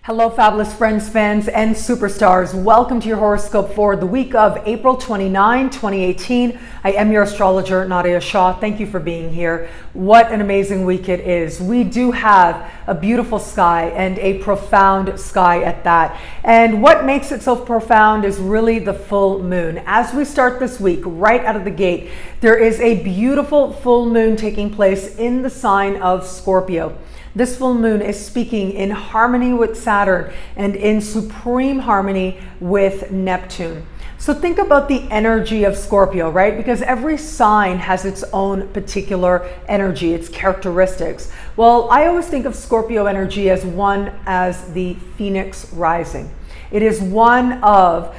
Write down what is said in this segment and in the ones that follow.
Hello, fabulous friends, fans, and superstars. Welcome to your horoscope for the week of April 29, 2018. I am your astrologer, Nadiya Shah. Thank you for being here. What an amazing week it is. We do have a beautiful sky and a profound sky at that. And what makes it so profound is really the full moon. As we start this week, right out of the gate, there is a beautiful full moon taking place in the sign of Scorpio. This full moon is speaking in harmony with Saturn and in supreme harmony with Neptune. So think about the energy of Scorpio, right? Because every sign has its own particular energy, its characteristics. Well, I always think of Scorpio energy as the phoenix rising. It is one of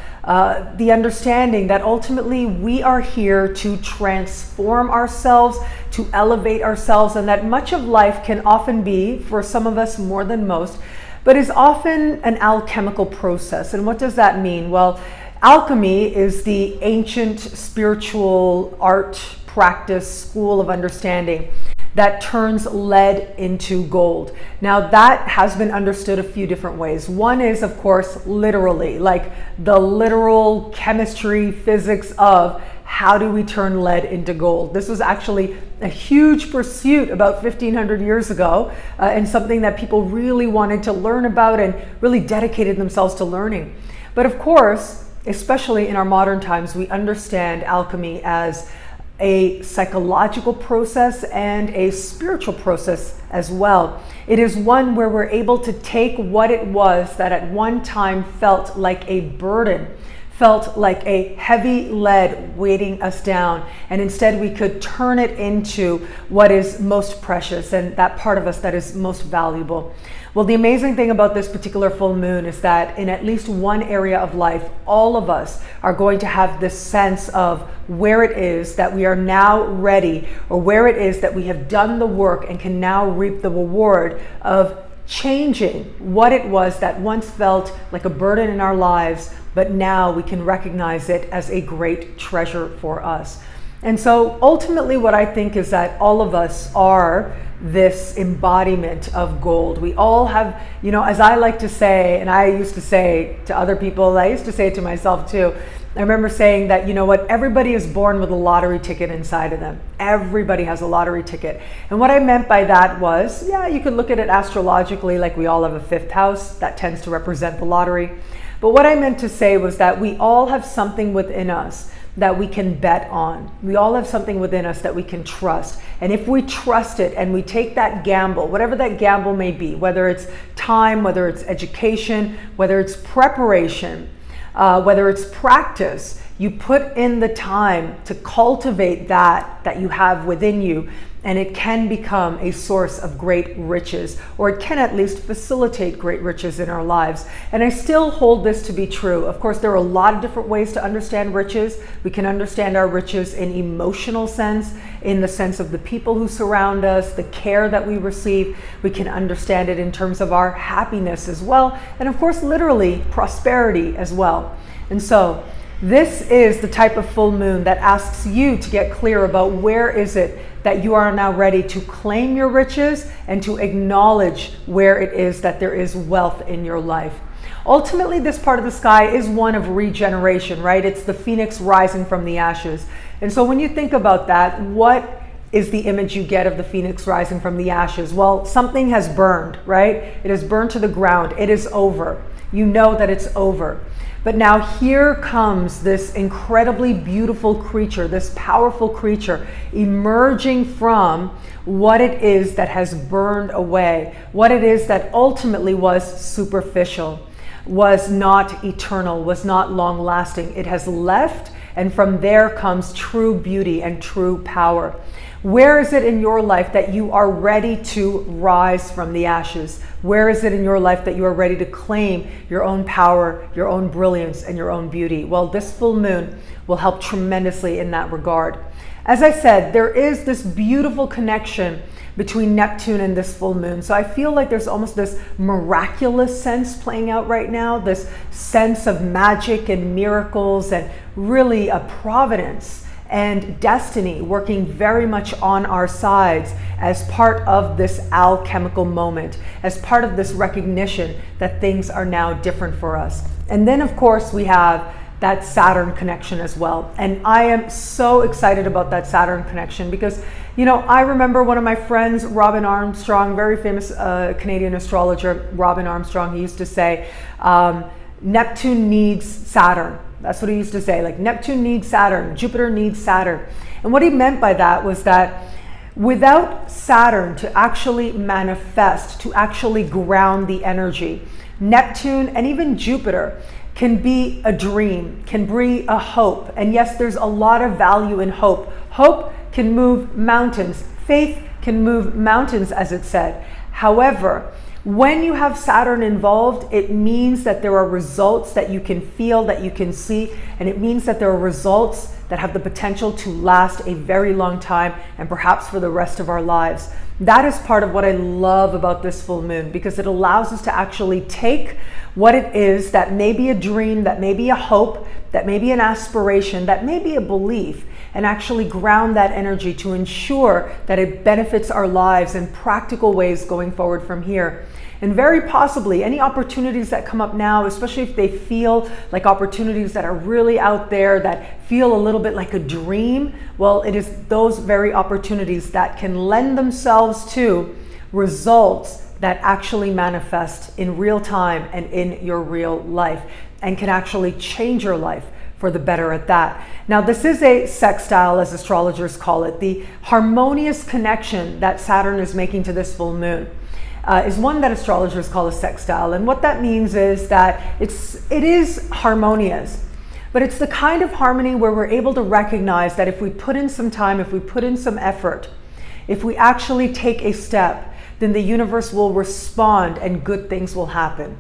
the understanding that ultimately we are here to transform ourselves, to elevate ourselves, and that much of life can often be, for some of us more than most, but is often an alchemical process. And what does that mean? Well, alchemy is the ancient spiritual art practice school of understanding that turns lead into gold. Now that has been understood a few different ways. One is, of course, literally, like the literal chemistry, physics of how do we turn lead into gold. This was actually a huge pursuit about 1500 years ago, and something that people really wanted to learn about and really dedicated themselves to learning. But of course, especially in our modern times, we understand alchemy as a psychological process and a spiritual process as well. It is one where we're able to take what it was that at one time felt like a burden, felt like a heavy lead weighting us down, and instead we could turn it into what is most precious and that part of us that is most valuable. Well, the amazing thing about this particular full moon is that in at least one area of life, all of us are going to have this sense of where it is that we are now ready, or where it is that we have done the work and can now reap the reward of changing what it was that once felt like a burden in our lives, but now we can recognize it as a great treasure for us. And so ultimately what I think is that all of us are this embodiment of gold. We all have, as I like to say, and I used to say to other people, I used to say it to myself too, I remember saying that, everybody is born with a lottery ticket inside of them. Everybody has a lottery ticket. And what I meant by that was, you could look at it astrologically, like we all have a fifth house that tends to represent the lottery. But what I meant to say was that we all have something within us that we can bet on. We all have something within us that we can trust. And if we trust it and we take that gamble, whatever that gamble may be, whether it's time, whether it's education, whether it's preparation, whether it's practice, you put in the time to cultivate that you have within you, and it can become a source of great riches, or it can at least facilitate great riches in our lives. And I still hold this to be true. Of course, there are a lot of different ways to understand riches. We can understand our riches in emotional sense, in the sense of the people who surround us, the care that we receive. We can understand it in terms of our happiness as well, and of course, literally prosperity as well. And so this is the type of full moon that asks you to get clear about where is it that you are now ready to claim your riches and to acknowledge where it is that there is wealth in your life. Ultimately, this part of the sky is one of regeneration, right? It's the phoenix rising from the ashes. And so when you think about that, what is the image you get of the phoenix rising from the ashes? Well, something has burned, right? It has burned to the ground. It is over. You know that it's over. But now here comes this incredibly beautiful creature, this powerful creature, emerging from what it is that has burned away, what it is that ultimately was superficial, was not eternal, was not long lasting. It has left, and from there comes true beauty and true power. Where is it in your life that you are ready to rise from the ashes? Where is it in your life that you are ready to claim your own power, your own brilliance, and your own beauty? Well, this full moon will help tremendously in that regard. As I said, there is this beautiful connection between Neptune and this full moon. So I feel like there's almost this miraculous sense playing out right now, this sense of magic and miracles and really a providence and destiny working very much on our sides as part of this alchemical moment, as part of this recognition that things are now different for us. And then of course we have that Saturn connection as well. And I am so excited about that Saturn connection because, you know, I remember one of my friends, Robin Armstrong, very famous Canadian astrologer, Robin Armstrong, he used to say, Neptune needs Saturn. That's what he used to say, like Neptune needs Saturn, Jupiter needs Saturn. And what he meant by that was that without Saturn to actually manifest, to actually ground the energy, Neptune and even Jupiter can be a dream, can bring a hope. And yes, there's a lot of value in hope. Hope can move mountains. Faith can move mountains, as it said. However, when you have Saturn involved, it means that there are results that you can feel, that you can see, and it means that there are results that have the potential to last a very long time and perhaps for the rest of our lives. That is part of what I love about this full moon, because it allows us to actually take what it is that may be a dream, that may be a hope, that may be an aspiration, that may be a belief, and actually ground that energy to ensure that it benefits our lives in practical ways going forward from here. And very possibly any opportunities that come up now, especially if they feel like opportunities that are really out there, that feel a little bit like a dream, well, it is those very opportunities that can lend themselves to results that actually manifest in real time and in your real life and can actually change your life for the better at that. Now, this is a sextile, as astrologers call it. The harmonious connection that Saturn is making to this full moon is one that astrologers call a sextile. And what that means is that it is harmonious, but it's the kind of harmony where we're able to recognize that if we put in some time, if we put in some effort, if we actually take a step, then the universe will respond and good things will happen.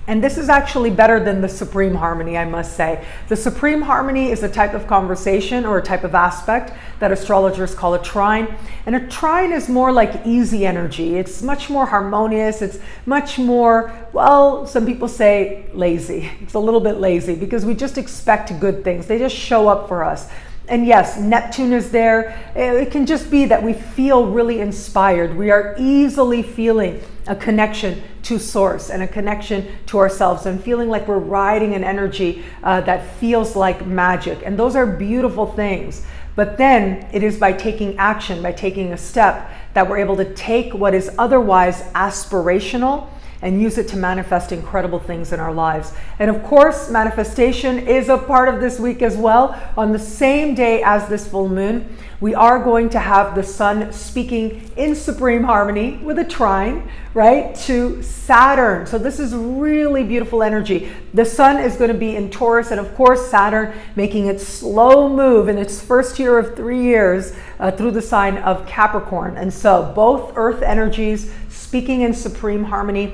And this is actually better than the supreme harmony, I must say. The supreme harmony is a type of conversation or a type of aspect that astrologers call a trine. And a trine is more like easy energy. It's much more harmonious. It's much more, well, some people say lazy. It's a little bit lazy because we just expect good things. They just show up for us. And yes, Neptune is there. It can just be that we feel really inspired. We are easily feeling a connection to source and a connection to ourselves and feeling like we're riding an energy that feels like magic. And those are beautiful things. But then it is by taking action, by taking a step, that we're able to take what is otherwise aspirational and use it to manifest incredible things in our lives. And of course, manifestation is a part of this week as well. On the same day as this full moon, we are going to have the sun speaking in supreme harmony with a trine, right, to Saturn. So this is really beautiful energy. The sun is going to be in Taurus, and of course, Saturn making its slow move in its first year of 3 years through the sign of Capricorn. And so both earth energies speaking in supreme harmony.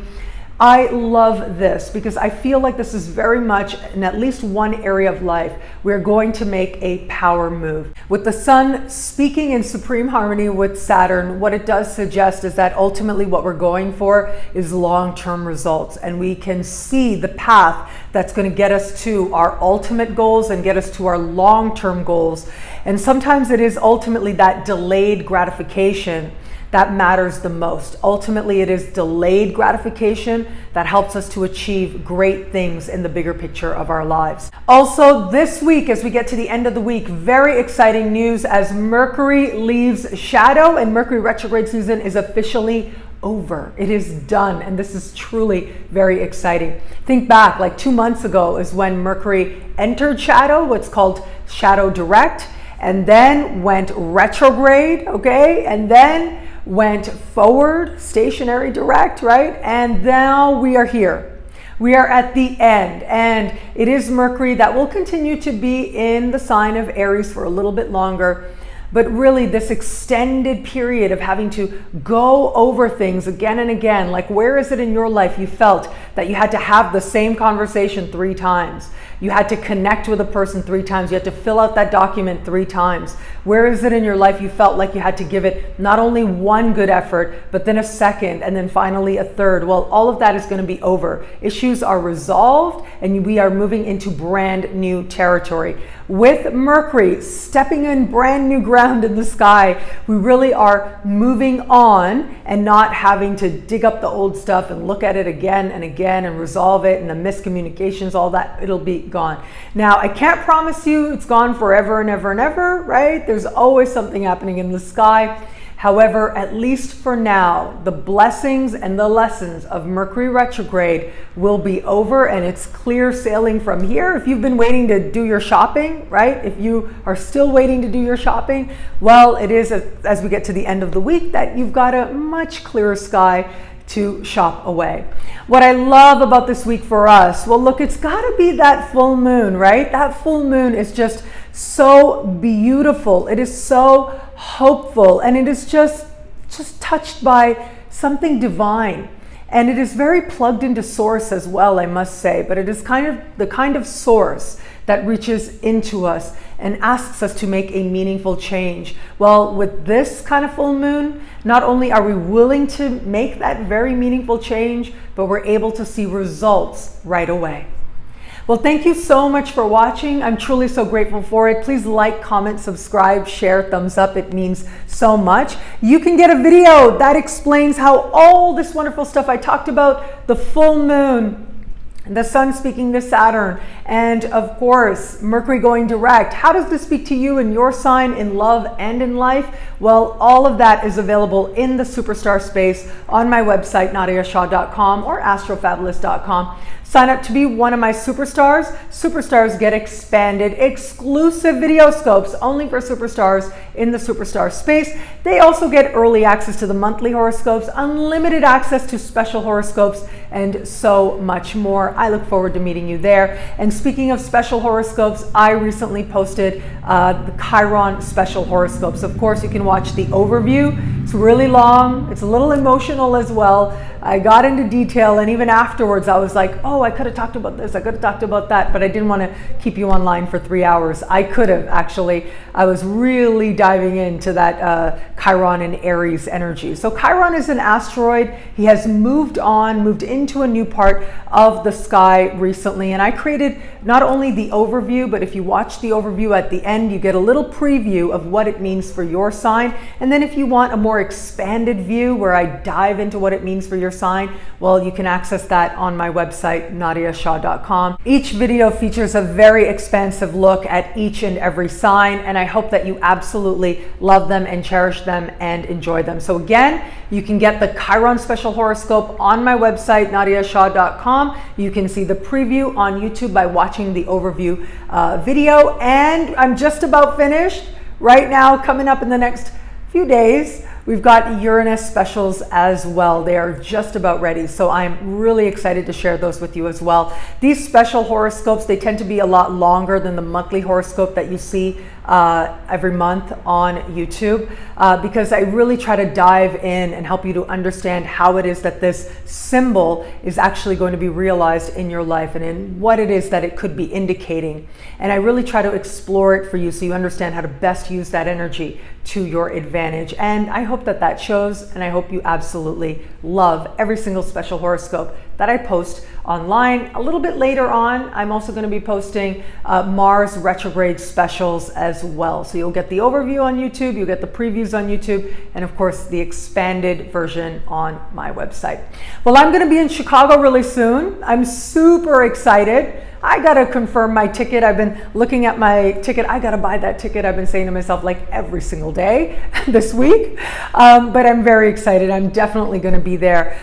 I love this because I feel like this is very much in at least one area of life we're going to make a power move. With the sun speaking in supreme harmony with Saturn, what it does suggest is that ultimately what we're going for is long-term results, and we can see the path that's going to get us to our ultimate goals and get us to our long-term goals. And sometimes it is ultimately that delayed gratification that matters the most. Ultimately, it is delayed gratification that helps us to achieve great things in the bigger picture of our lives. Also, this week, as we get to the end of the week, very exciting news as Mercury leaves shadow and Mercury retrograde season is officially over. It is done, and this is truly very exciting. Think back, like 2 months ago is when Mercury entered shadow, what's called shadow direct, and then went retrograde, okay, and then went forward, stationary direct, right? And now we are here. We are at the end, and it is Mercury that will continue to be in the sign of Aries for a little bit longer. But really this extended period of having to go over things again and again, like where is it in your life you felt that you had to have the same conversation 3 times. You had to connect with a person 3 times. You had to fill out that document 3 times. Where is it in your life you felt like you had to give it not only one good effort, but then a second, and then finally a third? Well, all of that is going to be over. Issues are resolved, and we are moving into brand new territory. With Mercury stepping in brand new ground in the sky, we really are moving on and not having to dig up the old stuff and look at it again and again and resolve it, and the miscommunications, all that, it'll be gone. Now, I can't promise you it's gone forever and ever and ever, right? There's always something happening in the sky. However, at least for now, the blessings and the lessons of Mercury retrograde will be over, and it's clear sailing from here. If you've been waiting to do your shopping, right? If you are still waiting to do your shopping, well, it is as we get to the end of the week that you've got a much clearer sky to shop away. What I love about this week for us, well, look, it's got to be that full moon, right? That full moon is just so beautiful. It is so hopeful, and it is just touched by something divine. And it is very plugged into source as well, I must say, but it is kind of the kind of source that reaches into us and asks us to make a meaningful change. Well, with this kind of full moon, not only are we willing to make that very meaningful change, but we're able to see results right away. Well, thank you so much for watching. I'm truly so grateful for it. Please like, comment, subscribe, share, thumbs up. It means so much. You can get a video that explains how all this wonderful stuff I talked about, the full moon, the sun speaking to Saturn, and of course, Mercury going direct. How does this speak to you in your sign, in love and in life? Well, all of that is available in the superstar space on my website, nadiyashah.com or astrofabulous.com. Sign up to be one of my superstars. Superstars get expanded, exclusive video scopes only for superstars in the superstar space. They also get early access to the monthly horoscopes, unlimited access to special horoscopes, and so much more. I look forward to meeting you there. And speaking of special horoscopes, I recently posted the Chiron Special horoscopes. Of course, you can watch the overview. It's really long. It's a little emotional as well. I got into detail, and even afterwards I was like, oh, I could have talked about this, I could have talked about that, but I didn't want to keep you online for 3 hours. I could have actually. I was really diving into that Chiron and Aries energy. So Chiron is an asteroid. He has moved into a new part of the sky recently, and I created not only the overview, but if you watch the overview at the end, you get a little preview of what it means for your sign. And then if you want a more expanded view where I dive into what it means for your sign, well, you can access that on my website, nadiyashah.com. Each video features a very expansive look at each and every sign, and I hope that you absolutely love them and cherish them and enjoy them. So again, you can get the Chiron Special horoscope on my website, nadiyashah.com. You can see the preview on YouTube by watching the overview video, and I'm just about finished. Right now, coming up in the next few days, we've got Uranus specials as well. They are just about ready, so I'm really excited to share those with you as well. These special horoscopes, they tend to be a lot longer than the monthly horoscope that you see every month on YouTube, because I really try to dive in and help you to understand how it is that this symbol is actually going to be realized in your life and in what it is that it could be indicating. And I really try to explore it for you so you understand how to best use that energy to your advantage. And I hope that that shows, and I hope you absolutely love every single special horoscope that I post online. A little bit later on, I'm also going to be posting Mars retrograde specials as well. So you'll get the overview on YouTube, you'll get the previews on YouTube, and of course the expanded version on my website. Well, I'm going to be in Chicago really soon. I'm super excited. I gotta confirm my ticket. I've been looking at my ticket. I gotta buy that ticket. I've been saying to myself like every single day this week, but I'm very excited. I'm definitely gonna be there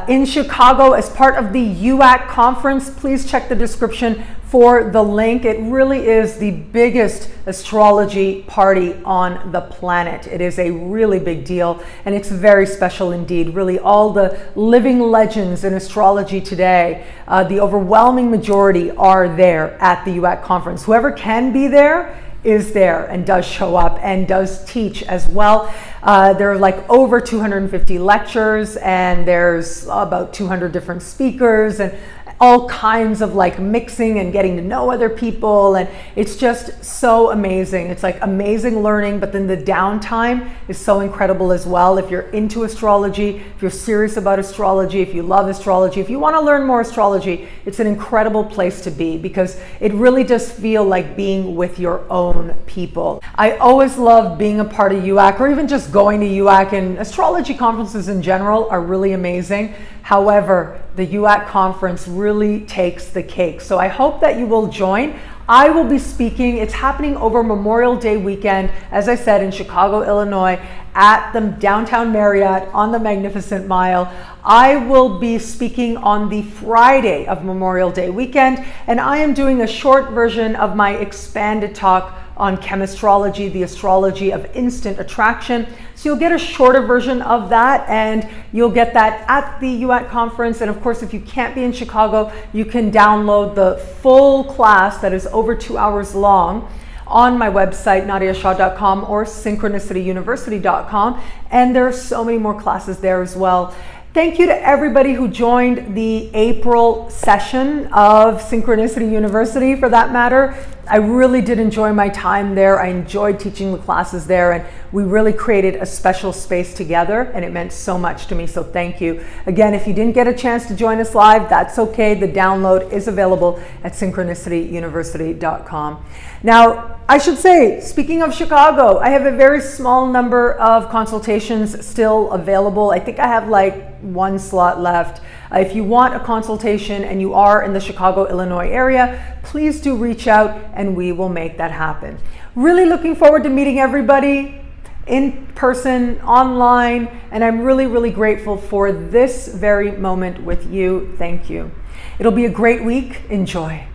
in Chicago as part of the UAC conference. Please check the description for the link. It really is the biggest astrology party on the planet. It is a really big deal, and it's very special indeed. Really, all the living legends in astrology today, the overwhelming majority are there at the UAC conference. Whoever can be there, is there and does show up and does teach as well. There are like over 250 lectures, and there's about 200 different speakers, and all kinds of like mixing and getting to know other people, and it's just so amazing. It's like amazing learning, but then the downtime is so incredible as well. If you're into astrology, if you're serious about astrology, if you love astrology, if you want to learn more astrology, it's an incredible place to be, because it really does feel like being with your own people. I always love being a part of UAC, or even just going to UAC, and astrology conferences in general are really amazing. However, the UAC conference really takes the cake. So I hope that you will join. I will be speaking. It's happening over Memorial Day weekend, as I said, in Chicago, Illinois, at the downtown Marriott on the Magnificent Mile. I will be speaking on the Friday of Memorial Day weekend, and I am doing a short version of my expanded talk on chemistrology, the astrology of instant attraction. So you'll get a shorter version of that, and you'll get that at the UAC conference. And of course, if you can't be in Chicago, you can download the full class that is over 2 hours long on my website, nadiyashah.com, or synchronicityuniversity.com. And there are so many more classes there as well. Thank you to everybody who joined the April session of Synchronicity University, for that matter. I really did enjoy my time there. I enjoyed teaching the classes there, and we really created a special space together, and it meant so much to me, so thank you. Again, if you didn't get a chance to join us live, that's okay. The download is available at synchronicityuniversity.com. Now, I should say, speaking of Chicago, I have a very small number of consultations still available. I think I have like one slot left. If you want a consultation and you are in the Chicago, Illinois area, please do reach out and we will make that happen. Really looking forward to meeting everybody in person, online, and I'm really, really grateful for this very moment with you. Thank you. It'll be a great week. Enjoy.